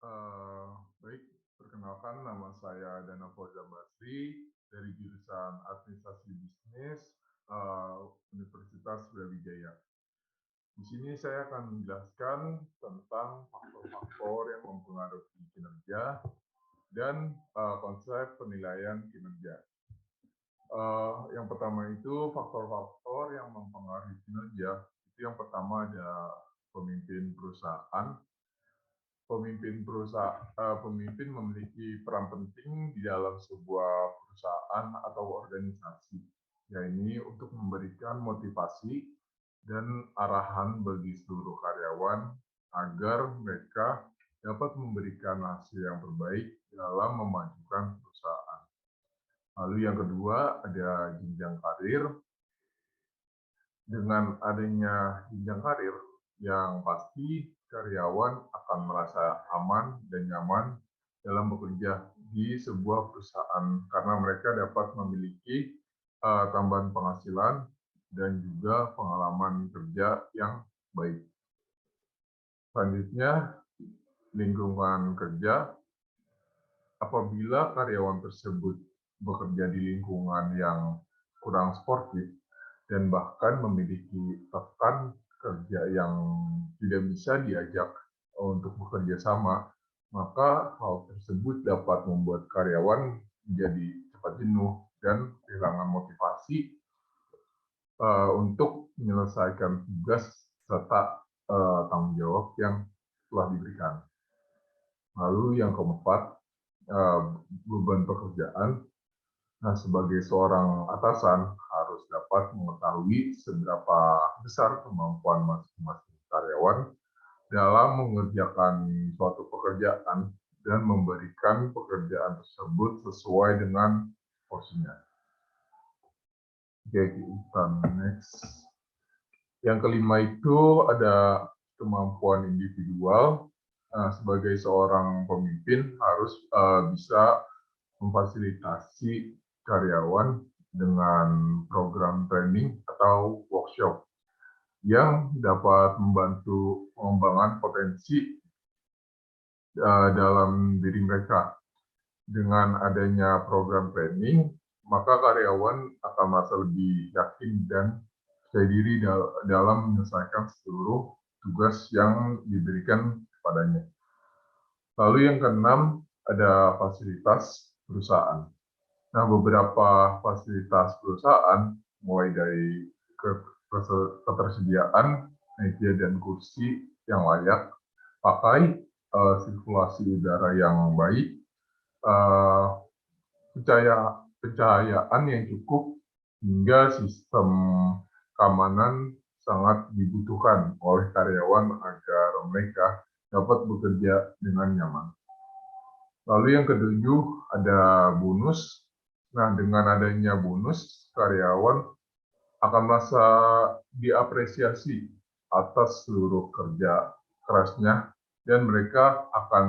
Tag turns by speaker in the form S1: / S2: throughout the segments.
S1: Eh, Baik, perkenalkan nama saya Dana Fauza Basri dari jurusan Administrasi Bisnis Universitas Brawijaya. Di sini saya akan menjelaskan tentang faktor-faktor yang mempengaruhi kinerja dan konsep penilaian kinerja. Yang pertama itu faktor-faktor yang mempengaruhi kinerja. Itu yang pertama ada pemimpin perusahaan. Pemimpin memiliki peran penting di dalam sebuah perusahaan atau organisasi, yaitu untuk memberikan motivasi dan arahan bagi seluruh karyawan agar mereka dapat memberikan hasil yang terbaik dalam memajukan perusahaan. Lalu yang kedua ada jenjang karir. Dengan adanya jenjang karir, yang pasti karyawan akan merasa aman dan nyaman dalam bekerja di sebuah perusahaan karena mereka dapat memiliki tambahan penghasilan dan juga pengalaman kerja yang baik. Selanjutnya, lingkungan kerja. Apabila karyawan tersebut bekerja di lingkungan yang kurang sportif dan bahkan memiliki rekan kerja yang tidak bisa diajak untuk bekerja sama, maka hal tersebut dapat membuat karyawan menjadi cepat jenuh dan kehilangan motivasi untuk menyelesaikan tugas serta tanggung jawab yang telah diberikan. Lalu yang keempat, beban pekerjaan. Nah, sebagai seorang atasan harus dapat mengetahui seberapa besar kemampuan masing-masing karyawan dalam mengerjakan suatu pekerjaan dan memberikan pekerjaan tersebut sesuai dengan porsinya. Oke, kita next. Yang kelima itu ada kemampuan individual. Nah, sebagai seorang pemimpin harus bisa memfasilitasi karyawan dengan program training atau workshop yang dapat membantu pengembangan potensi dalam diri mereka. Dengan adanya program training, maka karyawan akan merasa lebih yakin dan percaya diri dalam menyelesaikan seluruh tugas yang diberikan kepadanya. Lalu yang keenam, ada fasilitas perusahaan. Nah, beberapa fasilitas perusahaan, mulai dari ketersediaan meja dan kursi yang layak, pakai sirkulasi udara yang baik, pencahayaan yang cukup, hingga sistem keamanan sangat dibutuhkan oleh karyawan agar mereka dapat bekerja dengan nyaman. Lalu yang ketujuh ada bonus. Nah, dengan adanya bonus, karyawan akan merasa diapresiasi atas seluruh kerja kerasnya dan mereka akan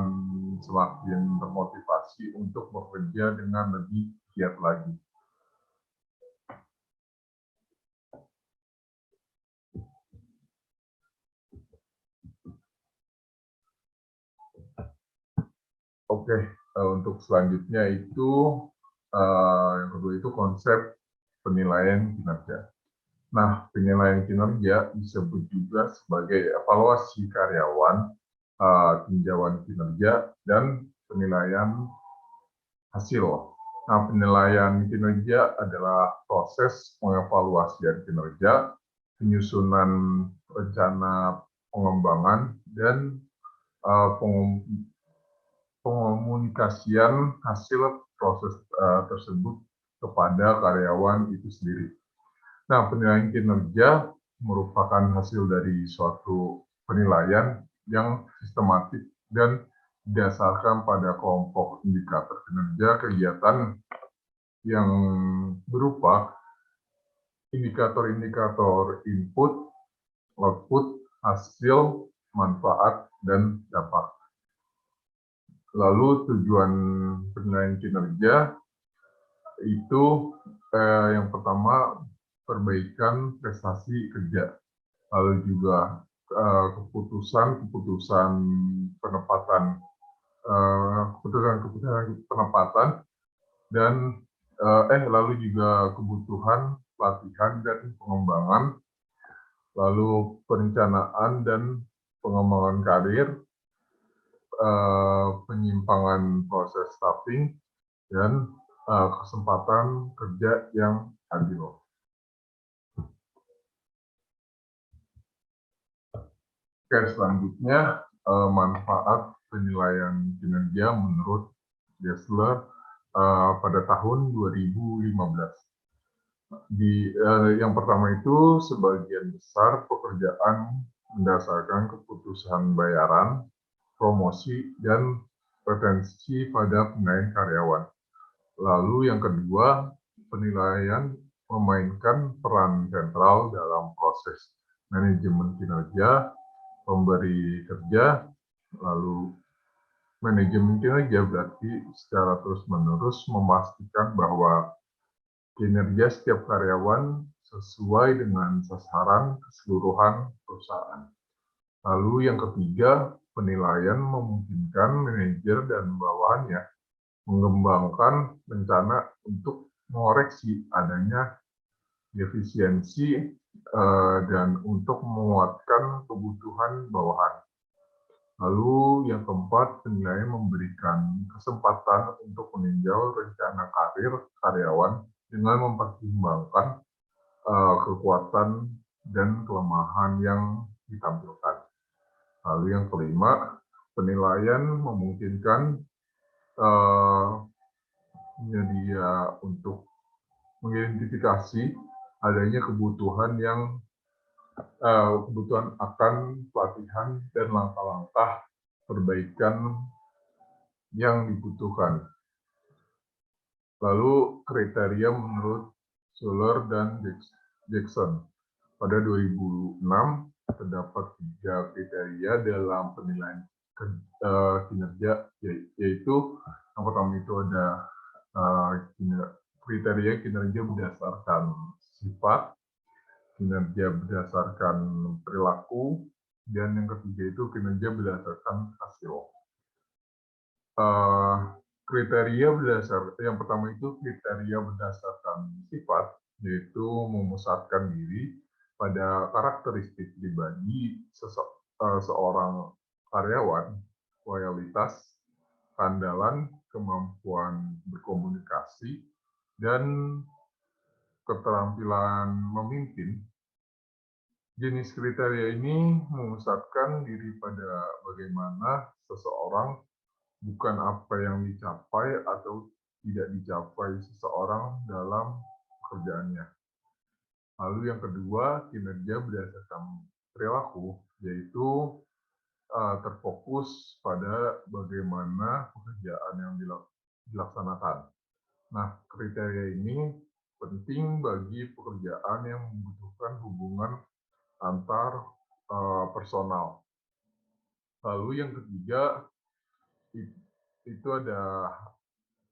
S1: semakin termotivasi untuk bekerja dengan lebih giat lagi. Oke, untuk selanjutnya itu yang kedua itu konsep penilaian kinerja. Nah, penilaian kinerja disebut juga sebagai evaluasi karyawan, tinjauan kinerja, dan penilaian hasil. Nah, penilaian kinerja adalah proses pengevaluasian kinerja, penyusunan rencana pengembangan, dan pengomunikasian hasil proses tersebut kepada karyawan itu sendiri. Nah, penilaian kinerja merupakan hasil dari suatu penilaian yang sistematik dan didasarkan pada kelompok indikator kinerja kegiatan yang berupa indikator-indikator input, output, hasil, manfaat, dan dampak. Lalu tujuan penilaian kinerja itu yang pertama perbaikan prestasi kerja, lalu juga keputusan penempatan keputusan penempatan, dan lalu juga kebutuhan pelatihan dan pengembangan, lalu perencanaan dan pengembangan karir, penyimpangan proses staffing, dan kesempatan kerja yang adil. Oke, selanjutnya manfaat penilaian kinerja menurut Gessler pada tahun 2015. Yang pertama itu, sebagian besar pekerjaan berdasarkan keputusan bayaran, promosi, dan retensi pada penilaian karyawan. Lalu yang kedua, penilaian memainkan peran sentral dalam proses manajemen kinerja, pemberi kerja, lalu manajemen kinerja berarti secara terus-menerus memastikan bahwa kinerja setiap karyawan sesuai dengan sasaran keseluruhan perusahaan. Lalu yang ketiga, penilaian memungkinkan manajer dan bawahannya mengembangkan rencana untuk mengoreksi adanya defisiensi dan untuk menguatkan kebutuhan bawahan. Lalu yang keempat, penilaian memberikan kesempatan untuk meninjau rencana karir karyawan dengan mempertimbangkan kekuatan dan kelemahan yang ditampilkan. Lalu yang kelima, penilaian memungkinkan menyedia untuk mengidentifikasi adanya kebutuhan akan pelatihan dan langkah-langkah perbaikan yang dibutuhkan. Lalu kriteria menurut Schuler dan Jackson. Pada 2006 terdapat 3 kriteria dalam penilaian kinerja, yaitu yang pertama itu ada kriteria kinerja berdasarkan sifat, kinerja berdasarkan perilaku, dan yang ketiga itu kinerja berdasarkan hasil. Yang pertama itu kriteria berdasarkan sifat, yaitu memusatkan diri pada karakteristik pribadi seorang karyawan, loyalitas, keandalan, kemampuan berkomunikasi, dan keterampilan memimpin. Jenis kriteria ini memusatkan diri pada bagaimana seseorang, bukan apa yang dicapai atau tidak dicapai seseorang dalam pekerjaannya. Lalu yang kedua, kinerja berdasarkan perilaku, yaitu terfokus pada bagaimana pekerjaan yang dilaksanakan. Nah, kriteria ini penting bagi pekerjaan yang membutuhkan hubungan antar personal. Lalu yang ketiga, itu ada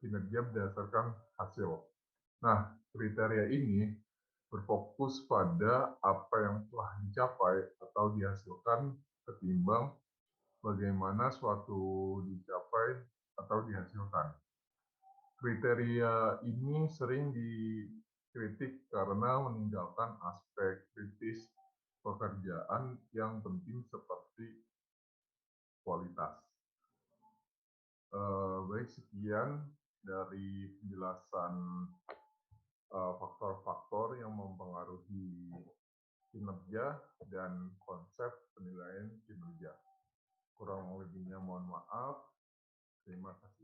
S1: kinerja berdasarkan hasil. Nah, kriteria ini berfokus pada apa yang telah dicapai atau dihasilkan ketimbang bagaimana suatu dicapai atau dihasilkan. Kriteria ini sering dikritik karena meninggalkan aspek kritis pekerjaan yang penting seperti kualitas. Baik, sekian dari penjelasan faktor-faktor yang mempengaruhi kinerja dan konsep penilaian kinerja. Kurang lebihnya mohon maaf. Terima kasih.